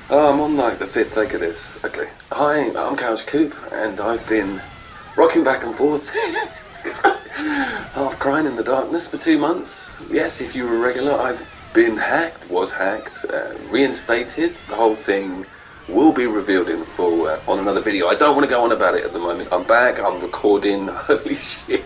Oh, I'm on like the fifth take of this. Okay. Hi, I'm Couch Coop, and I've been rocking back and forth, half crying in the darkness for 2 months. Yes, if you were a regular, I've been hacked, was hacked, reinstated. The whole thing will be revealed in full on another video. I don't want to go on about it at the moment. I'm back, I'm recording, holy shit.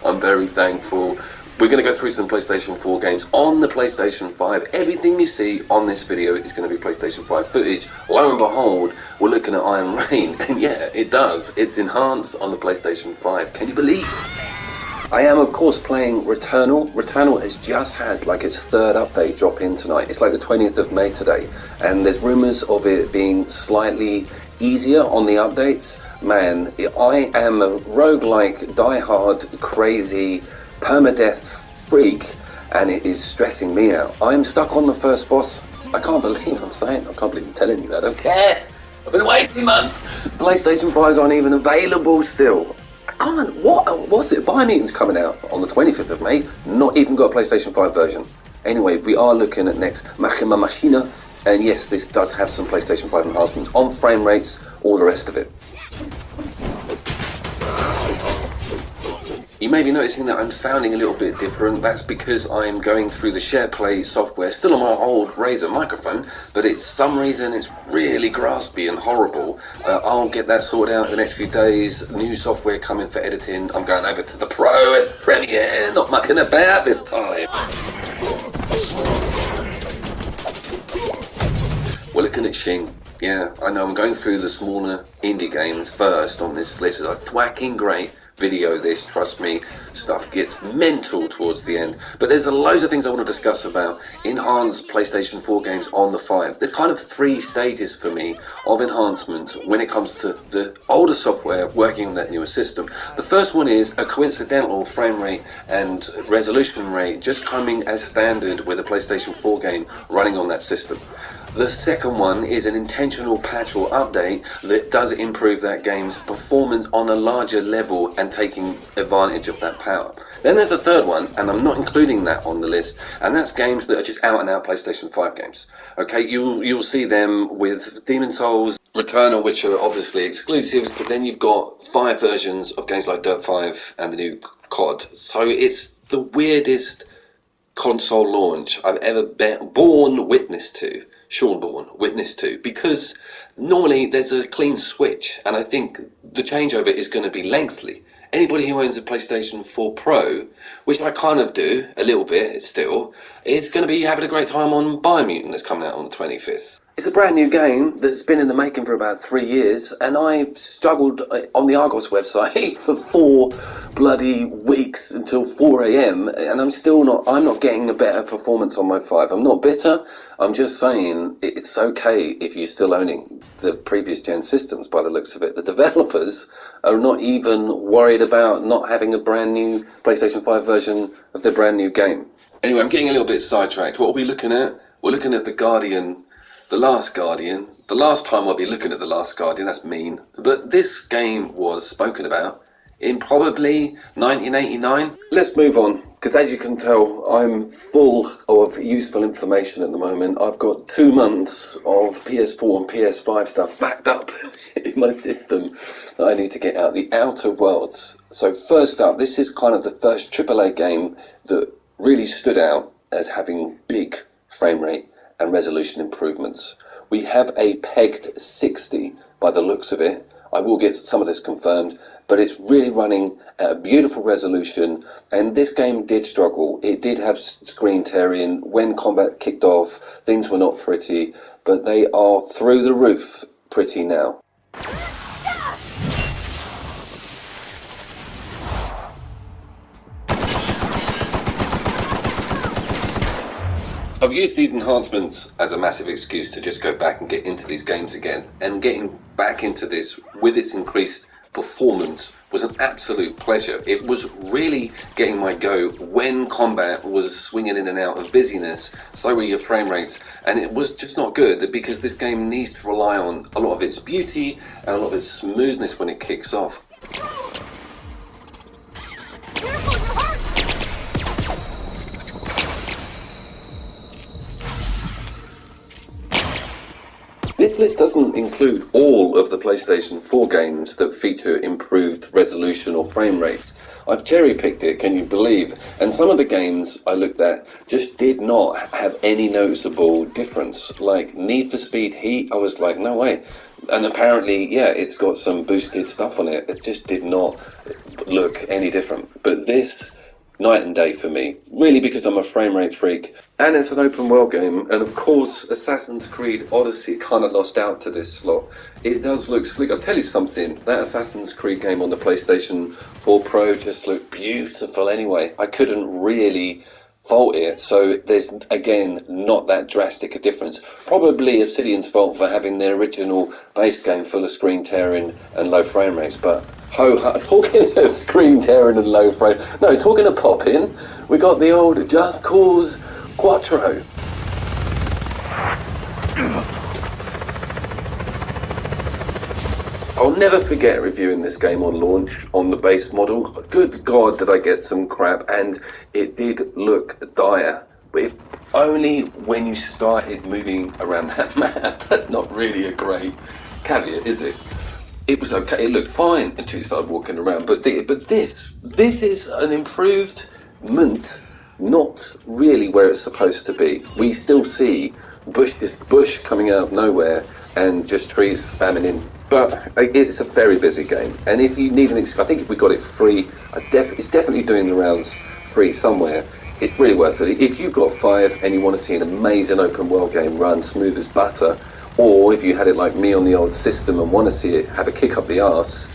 I'm very thankful. We're going to go through some PlayStation 4 games on the PlayStation 5. Everything you see on this video is going to be PlayStation 5 footage. Lo and behold, we're looking at Iron Rain, and yeah, it does. It's enhanced on the PlayStation 5. Can you believe it? I am, of course, playing Returnal. Returnal has just had like its third update drop in tonight. It's like the 20th of May today, and there's rumours of it being slightly easier on the updates. Man, I am a roguelike, die-hard, crazy permadeath freak, and it is stressing me out. I'm stuck on the first boss. I can't believe I'm saying, I can't believe I'm telling you that. I don't care. I've been waiting months. PlayStation 5s aren't even available still. I can't, what's it? Biomutante's coming out on the 25th of May. Not even got a PlayStation 5 version. Anyway, we are looking at Nex Machina, and yes, this does have some PlayStation 5 enhancements on frame rates, all the rest of it. You may be noticing that I'm sounding a little bit different. That's because I'm going through the SharePlay software, still on my old Razer microphone, but it's some reason it's really graspy and horrible. I'll get that sorted out in the next few days. New software coming for editing. I'm going over to the Pro at Premiere, not mucking about this time. We're looking at Shing. Yeah, I know I'm going through the smaller indie games first on this list. It's a thwacking great video, this, trust me. Stuff gets mental towards the end. But there's loads of things I want to discuss about enhanced PlayStation 4 games on the 5. There's kind of 3 stages for me of enhancement when it comes to the older software working on that newer system. The first one is a coincidental frame rate and resolution rate just coming as standard with a PlayStation 4 game running on that system. The second one is an intentional patch or update that does improve that game's performance on a larger level and taking advantage of that power. Then there's the third one, and I'm not including that on the list, and that's games that are just out and out PlayStation 5 games. Okay, you'll see them with Demon's Souls, Returnal, which are obviously exclusives, but then you've got 5 versions of games like Dirt 5 and the new COD. So it's the weirdest console launch I've ever borne witness to. Because normally there's a clean switch, and I think the changeover is going to be lengthy. Anybody who owns a PlayStation 4 Pro, which I kind of do a little bit still, it's going to be having a great time on Biomutant that's coming out on the 25th. It's a brand new game that's been in the making for about 3 years, and I've struggled on the Argos website for 4 bloody weeks until 4 AM, and I'm not getting a better performance on my 5. I'm not bitter, I'm just saying it's okay if you're still owning the previous gen systems by the looks of it. The developers are not even worried about not having a brand new PlayStation 5 version of their brand new game. Anyway, I'm getting a little bit sidetracked. What are we looking at? We're looking at The Guardian. The Last Guardian. The last time I'll be looking at The Last Guardian, that's mean. But this game was spoken about in probably 1989. Let's move on, because as you can tell, I'm full of useful information at the moment. I've got 2 months of PS4 and PS5 stuff backed up in my system that I need to get out. The Outer Worlds. So first up, this is kind of the first AAA game that really stood out as having big frame rate and resolution improvements. We have a pegged 60 by the looks of it. I will get some of this confirmed, but it's really running at a beautiful resolution, and this game did struggle. It did have screen tearing. When combat kicked off, things were not pretty, but they are through the roof pretty now. I've used these enhancements as a massive excuse to just go back and get into these games again, and getting back into this with its increased performance was an absolute pleasure. It was really getting my go when combat was swinging in and out of busyness, so were your frame rates, and it was just not good because this game needs to rely on a lot of its beauty and a lot of its smoothness when it kicks off. This list doesn't include all of the PlayStation 4 games that feature improved resolution or frame rates. I've cherry-picked it, can you believe? And some of the games I looked at just did not have any noticeable difference. Like Need for Speed Heat, I was like, no way. And apparently, yeah, it's got some boosted stuff on it. It just did not look any different. But this, night and day for me. Really, because I'm a frame rate freak. And it's an open world game. And of course, Assassin's Creed Odyssey kind of lost out to this slot. It does look slick. I'll tell you something. That Assassin's Creed game on the PlayStation 4 Pro just looked beautiful anyway. I couldn't really fault it. So there's, again, not that drastic a difference. Probably Obsidian's fault for having their original base game full of screen tearing and low frame rates. But talking of screen tearing and low frame, no, talking of popping, we got the old Just Cause Quattro. I'll never forget reviewing this game on launch on the base model. Good God, did I get some crap, and it did look dire. But only when you started moving around that map. That's not really a great caveat, is it? It was okay, it looked fine until you started walking around. But this is an improvement, not really where it's supposed to be. We still see bush coming out of nowhere and just trees spamming in. But it's a very busy game, and if you need I think if we got it free, it's definitely doing the rounds free somewhere. It's really worth it. If you've got 5 and you want to see an amazing open world game run smooth as butter, or if you had it like me on the old system and want to see it have a kick up the arse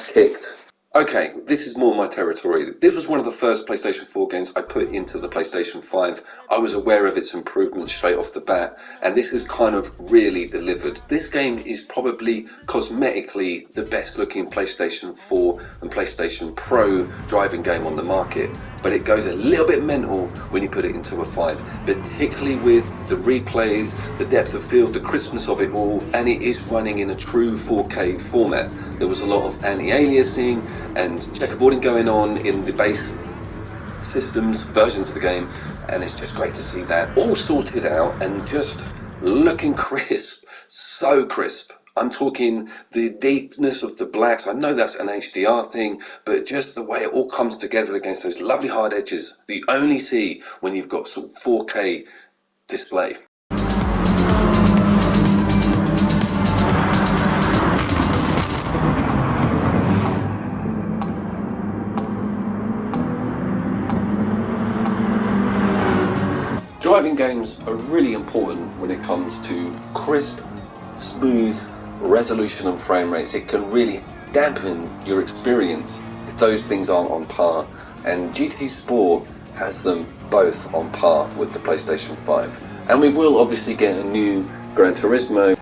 kicked. Okay, this is more my territory. This was one of the first PlayStation 4 games I put into the PlayStation 5. I was aware of its improvements straight off the bat, and this is kind of really delivered. This game is probably cosmetically the best looking PlayStation 4 and PlayStation Pro driving game on the market, but it goes a little bit mental when you put it into a 5, particularly with the replays, the depth of field, the crispness of it all, and it is running in a true 4K format. There was a lot of anti-aliasing and checkerboarding going on in the base systems versions of the game, and it's just great to see that all sorted out and just looking crisp, so crisp. I'm talking the deepness of the blacks. I know that's an HDR thing, but just the way it all comes together against those lovely hard edges that you only see when you've got some 4K display. Driving games are really important when it comes to crisp, smooth resolution and frame rates. It can really dampen your experience if those things aren't on par, and GT Sport has them both on par with the PlayStation 5. And we will obviously get a new Gran Turismo.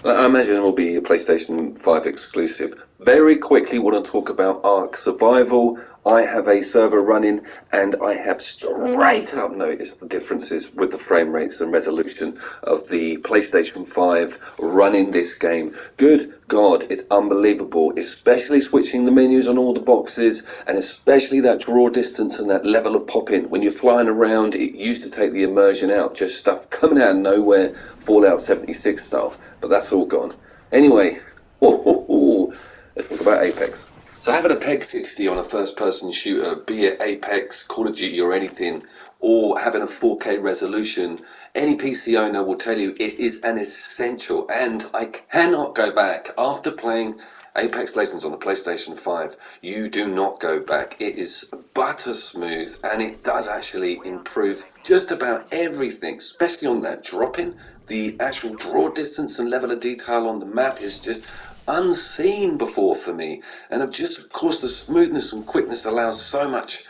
I imagine it will be a PlayStation 5 exclusive. Very quickly want to talk about Ark Survival. I have a server running, and I have straight up noticed the differences with the frame rates and resolution of the PlayStation 5 running this game. Good God, it's unbelievable, especially switching the menus on all the boxes, and especially that draw distance and that level of popping. When you're flying around, it used to take the immersion out, just stuff coming out of nowhere, Fallout 76 stuff, but that's all gone. Anyway, let's talk about Apex. So having a PEG 60 on a first-person shooter, be it Apex, Call of Duty or anything, or having a 4K resolution, any PC owner will tell you it is an essential, and I cannot go back. After playing Apex Legends on the PlayStation 5, you do not go back. It is butter smooth, and it does actually improve just about everything, especially on that dropping. The actual draw distance and level of detail on the map is just unseen before for me, and of course the smoothness and quickness allows so much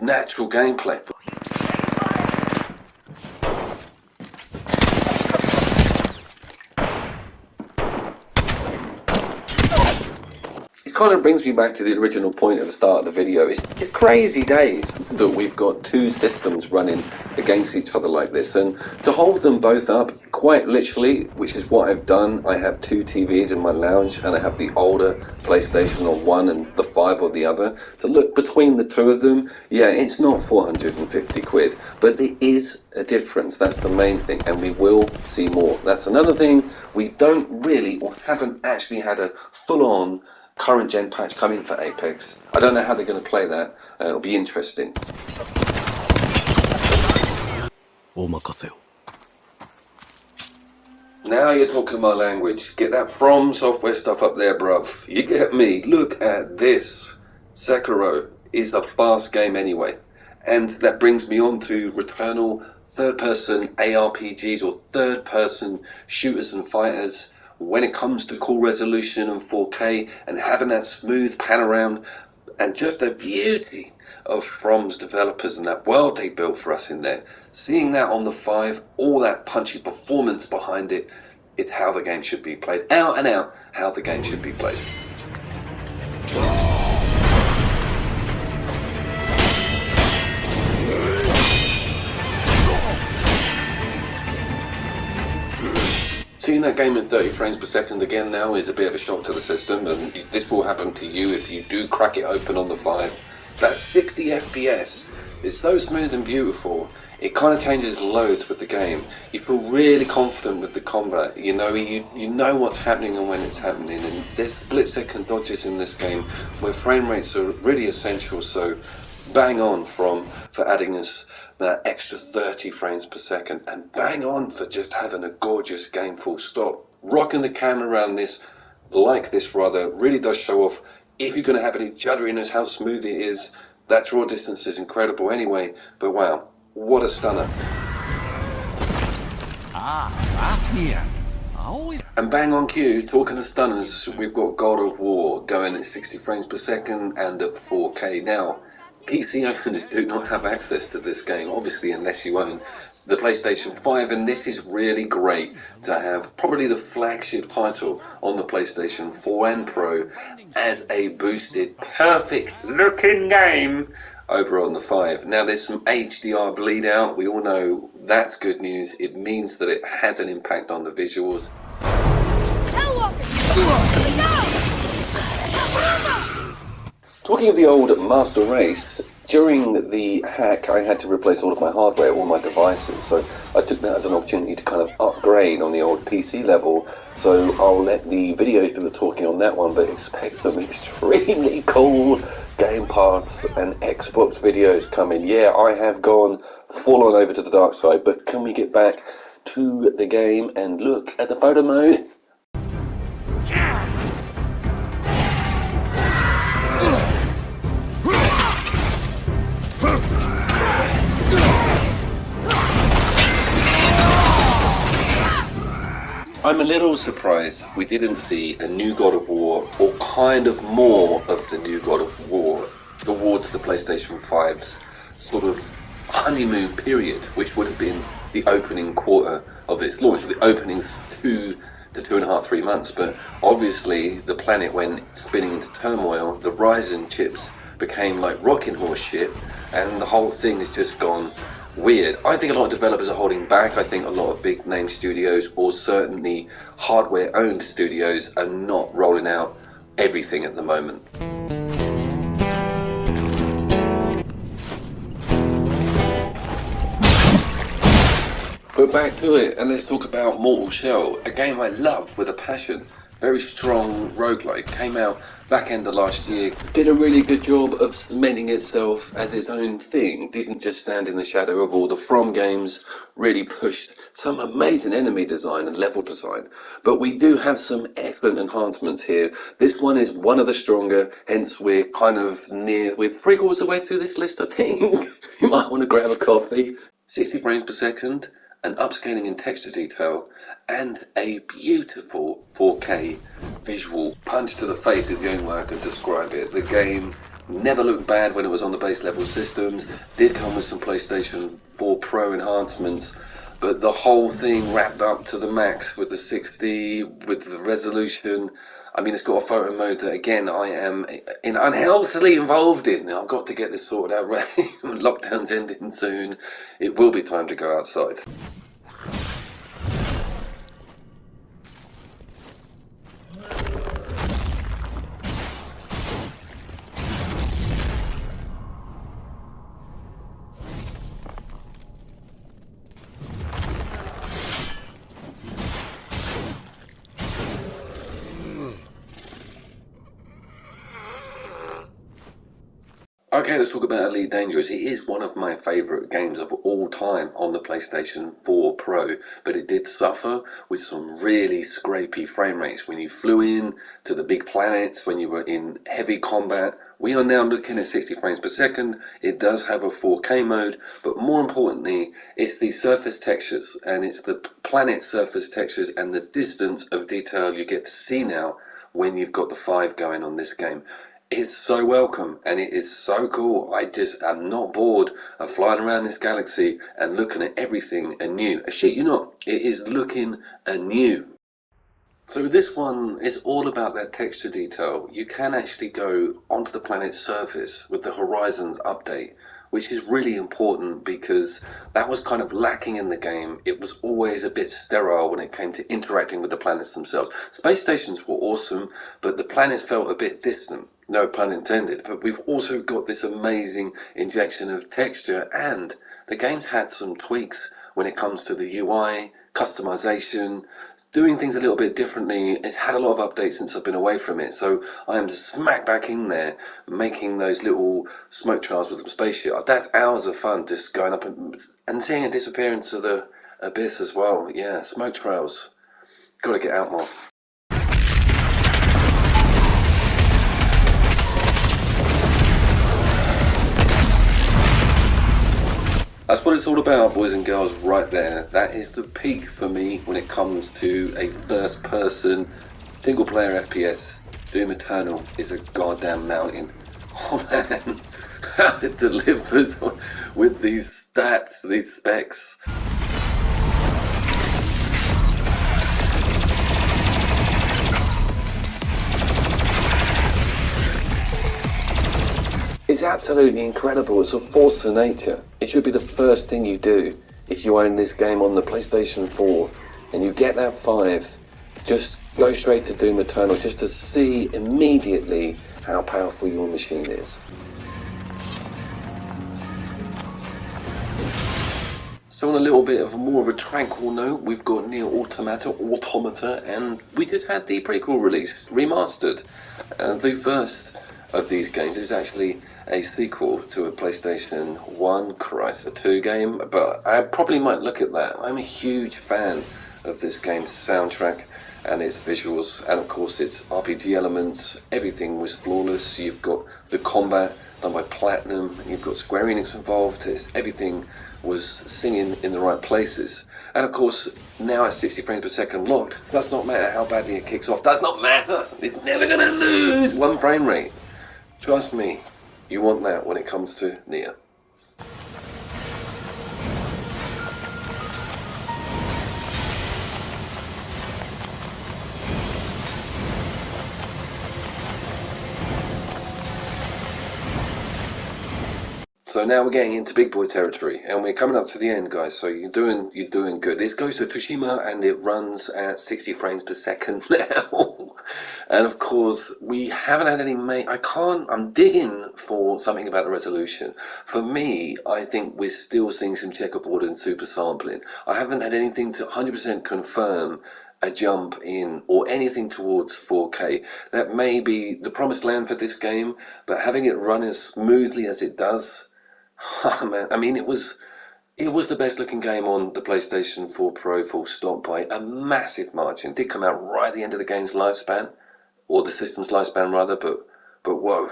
natural gameplay. It kind of brings me back to the original point at the start of the video. It's crazy days that we've got two systems running against each other like this, and to hold them both up quite literally, which is what I've done, I have two TVs in my lounge, and I have the older PlayStation on one and the 5 on the other. So look, between the two of them, yeah, it's not 450 quid, but there is a difference. That's the main thing, and we will see more. That's another thing. We don't really, or haven't actually had a full-on current gen patch coming for Apex. I don't know how they're going to play that. It'll be interesting. Now you're talking my language. Get that From Software stuff up there, bruv. You get me. Look at this. Sekiro is a fast game anyway. And that brings me on to Returnal third-person ARPGs or third-person shooters and fighters. When it comes to cool resolution and 4K and having that smooth pan around and just the beauty of From's developers and that world they built for us in there. Seeing that on the 5, all that punchy performance behind it, it's how the game should be played. Out and out, how the game should be played. Seeing that game in 30 frames per second again now is a bit of a shock to the system, and this will happen to you if you do crack it open on the 5. That 60 FPS is so smooth and beautiful, it kind of changes loads with the game. You feel really confident with the combat, you know what's happening and when it's happening, and there's split-second dodges in this game where frame rates are really essential, so bang on for adding us that extra 30 frames per second, and bang on for just having a gorgeous game full stop. Rocking the camera around this, like this rather, really does show off. If you're going to have any judderiness, how smooth it is. That draw distance is incredible anyway, but wow, what a stunner. And bang on cue, talking of stunners, we've got God of War going at 60 frames per second and at 4K. Now, PC owners do not have access to this game, obviously, unless you own the PlayStation 5, and this is really great to have probably the flagship title on the PlayStation 4 and Pro as a boosted, perfect looking game over on the 5. Now there's some HDR bleed out, we all know that's good news. It means that it has an impact on the visuals. Talking of the old Master Race, during the hack I had to replace all of my hardware, all my devices, so I took that as an opportunity to kind of upgrade on the old PC level, so I'll let the videos do the talking on that one, but expect some extremely cool Game Pass and Xbox videos coming. Yeah, I have gone full on over to the dark side, but can we get back to the game and look at the photo mode? I'm a little surprised we didn't see a new God of War, or kind of more of the new God of War, towards the PlayStation 5's sort of honeymoon period, which would have been the opening quarter of its launch, the opening's 2 to 2.5, 3 months. But obviously the planet went spinning into turmoil, the Ryzen chips became like rocking horse shit, and the whole thing has just gone weird. I think a lot of developers are holding back. I think a lot of big name studios, or certainly hardware owned studios, are not rolling out everything at the moment. But back to it, and let's talk about Mortal Shell, a game I love with a passion. Very strong roguelike, came out back end of last year, did a really good job of cementing itself as its own thing, didn't just stand in the shadow of all the From games, really pushed some amazing enemy design and level design. But we do have some excellent enhancements here. This one is one of the stronger, hence we're kind of we're 3/4 of the way through this list, I think. You might want to grab a coffee. 60 frames per second, an upscaling in texture detail, and a beautiful 4K visual punch to the face is the only way I can describe it. The game never looked bad when it was on the base level systems, did come with some PlayStation 4 Pro enhancements, but the whole thing wrapped up to the max with the 60, with the resolution. I mean, it's got a photo mode that, again, I am unhealthily involved in. I've got to get this sorted out right. Lockdown's ending soon. It will be time to go outside. Okay, let's talk about Elite Dangerous. It is one of my favourite games of all time on the PlayStation 4 Pro, but it did suffer with some really scrapey frame rates when you flew in to the big planets, when you were in heavy combat. We are now looking at 60 frames per second. It does have a 4K mode, but more importantly, it's the surface textures, and it's the planet surface textures and the distance of detail you get to see now when you've got the 5 going on this game. It's so welcome and it is so cool. I just am not bored of flying around this galaxy and looking at everything anew. Shit, you know, it is looking anew. So this one is all about that texture detail. You can actually go onto the planet's surface with the Horizons update, which is really important because that was kind of lacking in the game. It was always a bit sterile when it came to interacting with the planets themselves. Space stations were awesome, but the planets felt a bit distant. No pun intended, but we've also got this amazing injection of texture, and the game's had some tweaks when it comes to the UI, customization, doing things a little bit differently. It's had a lot of updates since I've been away from it, so I am smack back in there making those little smoke trails with some spaceship. That's hours of fun, just going up and seeing it disappear into the abyss as well. Yeah, smoke trails. Gotta get out more. That's what it's all about, boys and girls, right there. That is the peak for me when it comes to a first-person, single-player FPS. Doom Eternal is a goddamn mountain. Oh man, how it delivers with these stats, these specs. It's absolutely incredible. It's a force of nature. It should be the first thing you do if you own this game on the PlayStation 4 and you get that 5. Just go straight to Doom Eternal just to see immediately how powerful your machine is. So on a little bit of more of a tranquil note, we've got Nier Automata, and we just had the prequel release, Remastered. The first of these games is actually a sequel to a PlayStation 1 Chrysler 2 game, but I probably might look at that. I'm a huge fan of this game's soundtrack and its visuals, and of course its RPG elements. Everything was flawless. You've got the combat done by Platinum, you've got Square Enix involved. Everything was singing in the right places. And of course, now at 60 frames per second locked, does not matter how badly it kicks off, does not matter. It's never gonna lose one frame rate. Trust me, you want that when it comes to Nier. So now we're getting into big boy territory, and we're coming up to the end, guys. So you're doing good. This goes to Tsushima, and it runs at 60 frames per second now. And of course, we haven't had any. I'm digging for something about the resolution. For me, I think we're still seeing some checkerboard and super sampling. I haven't had anything to 100% confirm a jump in or anything towards 4K. That may be the promised land for this game, but having it run as smoothly as it does. Oh man, I mean, it was the best looking game on the PlayStation 4 Pro, full stop, by a massive margin. It did come out right at the end of the game's lifespan, or the system's lifespan rather, but whoa.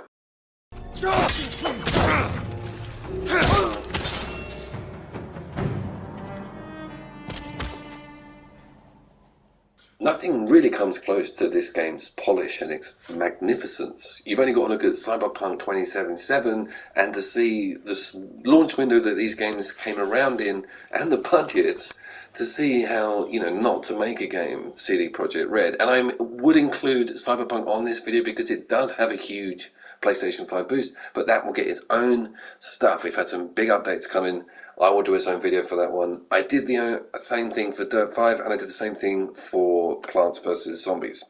Nothing really comes close to this game's polish and its magnificence. You've only got to look at Cyberpunk 2077 and to see the launch window that these games came around in and the budgets to see how, not to make a game, CD Projekt Red. And I would include Cyberpunk on this video because it does have a huge PlayStation 5 boost, but that will get its own stuff. We've had some big updates coming. I will do its own video for that one. I did the same thing for Dirt 5, and I did the same thing for Plants vs. Zombies.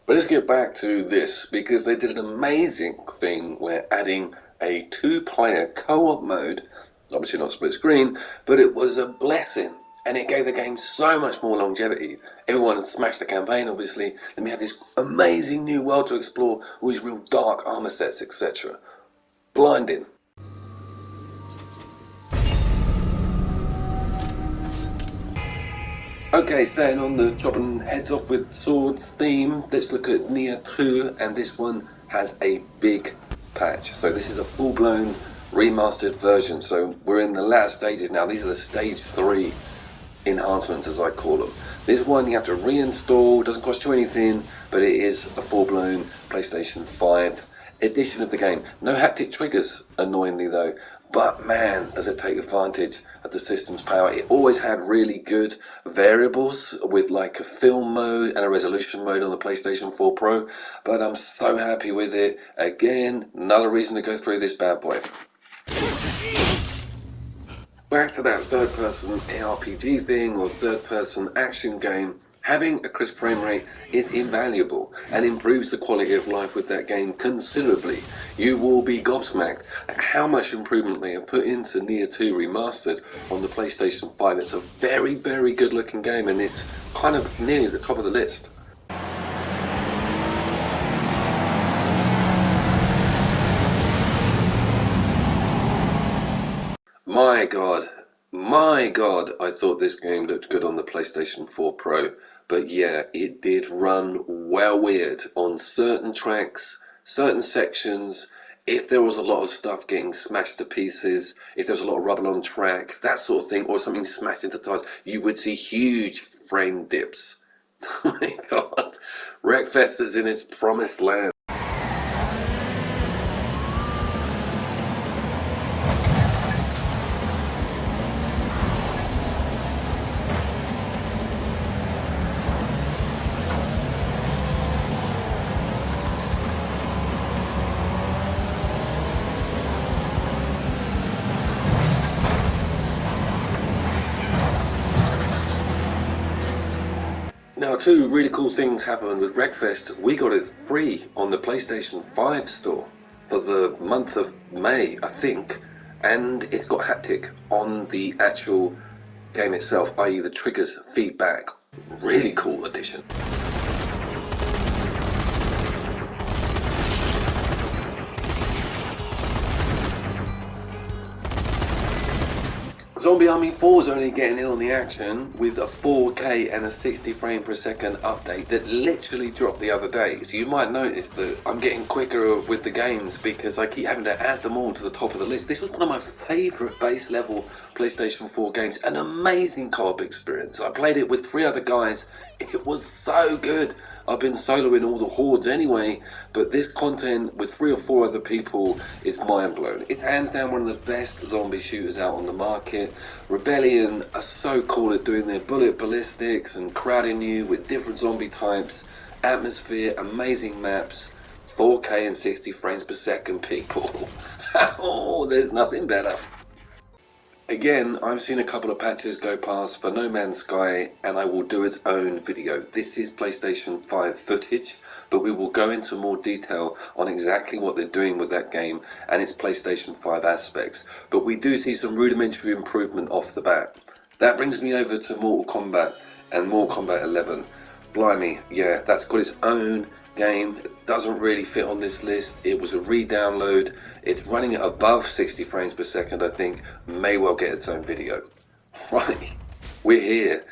But let's get back to this, because they did an amazing thing where adding a 2-player co-op mode, obviously not split screen, but it was a blessing. And it gave the game so much more longevity. Everyone smashed the campaign, obviously. Then we had this amazing new world to explore with real dark armor sets, etc. Blinding. Okay, staying on the chopping heads off with swords theme, let's look at Nier 2, and this one has a big patch. So this is a full-blown remastered version, so we're in the last stages now. These are the stage 3 enhancements, as I call them. This one you have to reinstall, doesn't cost you anything, but it is a full-blown PlayStation 5 edition of the game. No haptic triggers, annoyingly though, but man, does it take advantage of the system's power. It always had really good variables with like a film mode and a resolution mode on the PlayStation 4 Pro, but I'm so happy with it. Again, another reason to go through this bad boy. Back to that third-person ARPG thing or third-person action game, having a crisp frame rate is invaluable and improves the quality of life with that game considerably. You will be gobsmacked at how much improvement they have put into Nier 2 Remastered on the PlayStation 5. It's a very, very good-looking game, and it's kind of nearly at the top of the list. My God, I thought this game looked good on the PlayStation 4 Pro, but yeah, it did run well weird on certain tracks, certain sections. If there was a lot of stuff getting smashed to pieces, if there was a lot of rubble on track, that sort of thing, or something smashed into tires, you would see huge frame dips. Oh my God, Wreckfest is in its promised land. Now, two really cool things happened with Wreckfest. We got it free on the PlayStation 5 store for the month of May, I think, and it's got haptic on the actual game itself, i.e. the triggers feedback. Really cool addition. Zombie Army 4 is only getting in on the action with a 4K and a 60 frame per second update that literally dropped the other day. So you might notice that I'm getting quicker with the games because I keep having to add them all to the top of the list. This was one of my favourite base level PlayStation 4 games, an amazing co-op experience. I played it with 3 other guys. It was so good. I've been soloing all the hordes anyway, but this content with 3 or 4 other people is mind blown. It's hands down one of the best zombie shooters out on the market. Rebellion are so cool at doing their bullet ballistics and crowding you with different zombie types, atmosphere, amazing maps, 4K and 60 frames per second, people. Oh, there's nothing better. Again, I've seen a couple of patches go past for No Man's Sky, and I will do its own video. This is PlayStation 5 footage, but we will go into more detail on exactly what they're doing with that game and its PlayStation 5 aspects. But we do see some rudimentary improvement off the bat. That brings me over to Mortal Kombat and Mortal Kombat 11. Blimey, yeah, that's got its own game. It doesn't really fit on this list. It was a re-download. It's running at above 60 frames per second, I think. May well get its own video. Right, we're here.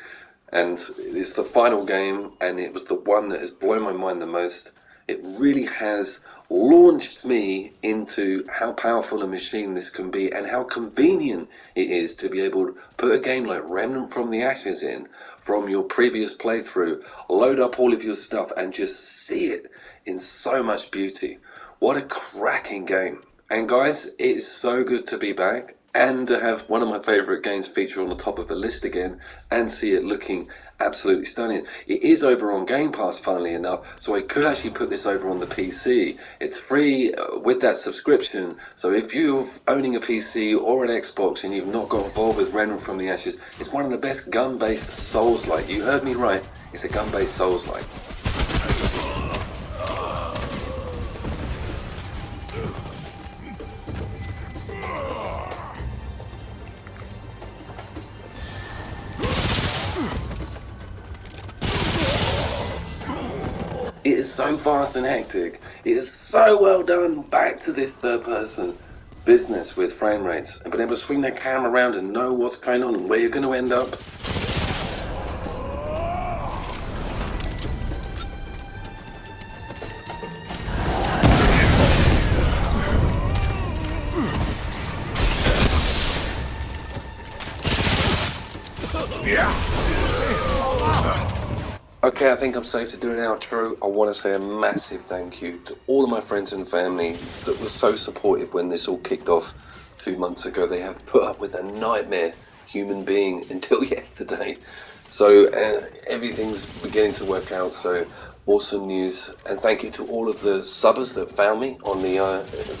And it's the final game, and it was the one that has blown my mind the most. It really has launched me into how powerful a machine this can be and how convenient it is to be able to put a game like Remnant from the Ashes in from your previous playthrough, load up all of your stuff and just see it in so much beauty. What a cracking game. And guys, it's so good to be back and to have one of my favourite games feature on the top of the list again and see it looking absolutely stunning. It is over on Game Pass, funnily enough, so I could actually put this over on the PC. It's free with that subscription, so if you're owning a PC or an Xbox and you've not got involved with Remnant from the Ashes, it's one of the best gun-based Souls-like. You heard me right, it's a gun-based Souls-like. It is so fast and hectic. It is so well done. Back to this third person business with frame rates and been able to swing their camera around and know what's going on and where you're going to end up. Okay, I think I'm safe to do an outro. I want to say a massive thank you to all of my friends and family that were so supportive when this all kicked off 2 months ago. They have put up with a nightmare human being until yesterday. So everything's beginning to work out, so awesome news. And thank you to all of the subbers that found me on the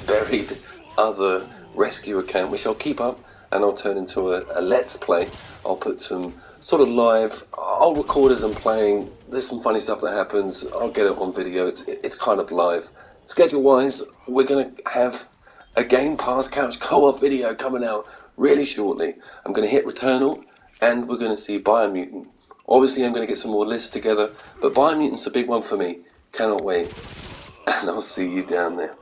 buried other rescue account, which I'll keep up and I'll turn into a let's play. I'll put some sort of live, I'll record as I'm playing. There's some funny stuff that happens. I'll get it on video. It's kind of live. Schedule wise, we're going to have a Game Pass Couch co-op video coming out really shortly. I'm going to hit Returnal and we're going to see Biomutant. Obviously I'm going to get some more lists together, but Biomutant's a big one for me. Cannot wait. And I'll see you down there.